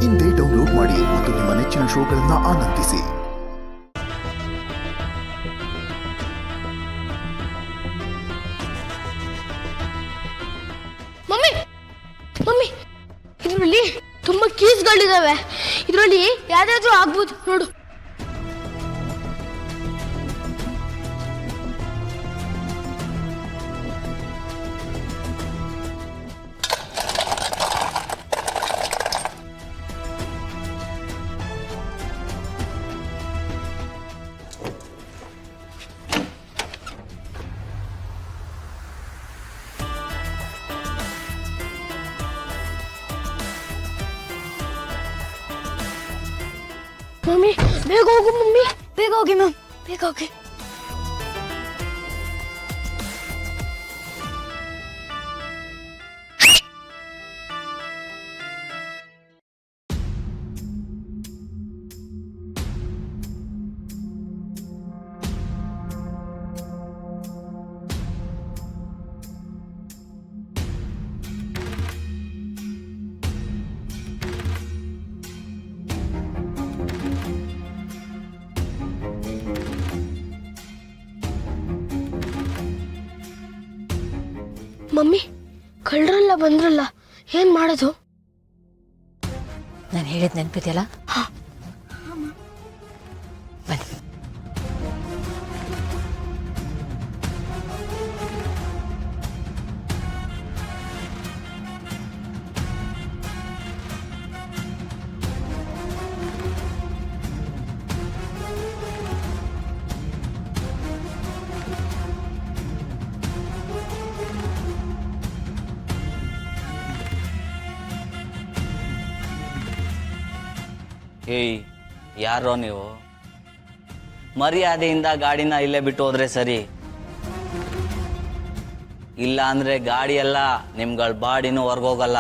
ಇಂದೇ ಡೌನ್ಲೋಡ್ ಮಾಡಿ ಮತ್ತು ನಿಮ್ಮ ನೆಚ್ಚಿನ ಶೋಗಳನ್ನು ಆನಂದಿಸಿ. ಮಮ್ಮಿ ಮಮ್ಮಿ ಇದರಲ್ಲಿ ತುಂಬಾ ಕೀಸ್ಗಳಿದಾವೆ. ಇದರಲ್ಲಿ ಯಾವ್ದಾದ್ರೂ ಆಗ್ಬೋದು ನೋಡು. ಮಮ್ಮಿ ಬೇಗ ಹೋಗು. ಮಮ್ಮಿ ಬೇಗ ಹೋಗಿ. ಮ್ಯಾಮ್ ಬೇಗ ಹೋಗಿ. ಮಮ್ಮಿ ಕಳ್ಳರೆಲ್ಲ ಬಂದ್ರಲ್ಲ, ಏನ್ ಮಾಡೋದು? ನಾನು ಹೇಳಿದ್ ನೆನಪಿದೆಯಲ್ಲ? ಬನ್ನಿ. ಏಯ್, ಯಾರೋ ನೀವು? ಮರ್ಯಾದೆಯಿಂದ ಗಾಡಿನ ಇಲ್ಲೇ ಬಿಟ್ಟು ಹೋದ್ರೆ ಸರಿ, ಇಲ್ಲ ಅಂದ್ರೆ ಗಾಡಿ ಎಲ್ಲ ನಿಮ್ಗಳ ಬಾಡಿನೂ ಹೊರ್ಗೋಗಲ್ಲ.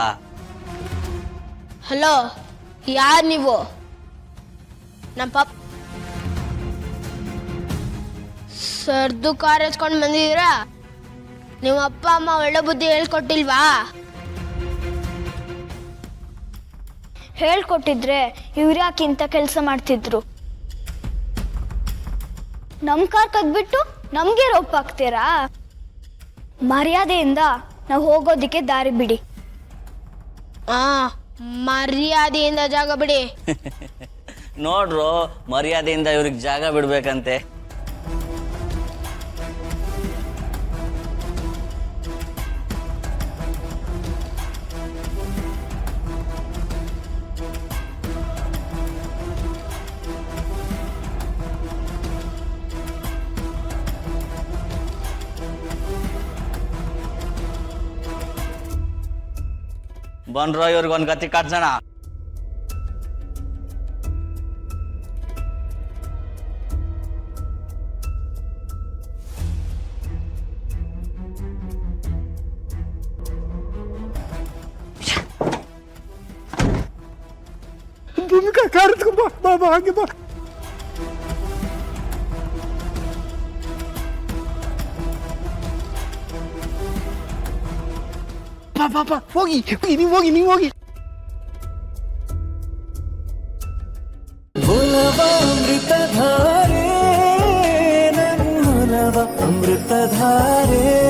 ಹಲೋ, ಯಾರ್ ನೀವು? ನಮ್ಮ ಪಾಪ ಸರ್ದು ಕಾರ್ ಎತ್ಕೊಂಡು ಬಂದಿದ್ದೀರಾ? ನಿಮ್ಮ ಅಪ್ಪ ಅಮ್ಮ ಒಳ್ಳೆ ಬುದ್ಧಿ ಹೇಳ್ಕೊಟ್ಟಿಲ್ವಾ? ಹೇಳ್ಕೊಟ್ಟಿದ್ರೆ ಇವ್ರ್ಯಾಕಿಂತ ಕೆಲಸ ಮಾಡ್ತಿದ್ರು. ನಮ್ ಕಾರ್ ಕದ್ಬಿಟ್ಟು ನಮ್ಗೆ ರೋಪ್ ಹಾಕ್ತೀರಾ? ಮರ್ಯಾದೆಯಿಂದ ನಾವು ಹೋಗೋದಿಕ್ಕೆ ದಾರಿ ಬಿಡಿ. ಮರ್ಯಾದೆಯಿಂದ ಜಾಗ ಬಿಡಿ. ನೋಡ್ರು, ಮರ್ಯಾದೆಯಿಂದ ಇವ್ರಿಗೆ ಜಾಗ ಬಿಡ್ಬೇಕಂತೆ. ಬನ್ರೋ, ಇವ್ರಿಗೊಂದು ಗತಿ ಕಾಡ್ಸೋಣ. ಹಾಗೆ ಬಾ. ಹೋಗಿ ನೀವು ಹೋಗಿ. ಅಮೃತಧಾರೆ, ನನ್ನ ಅಮೃತಧಾರೆ.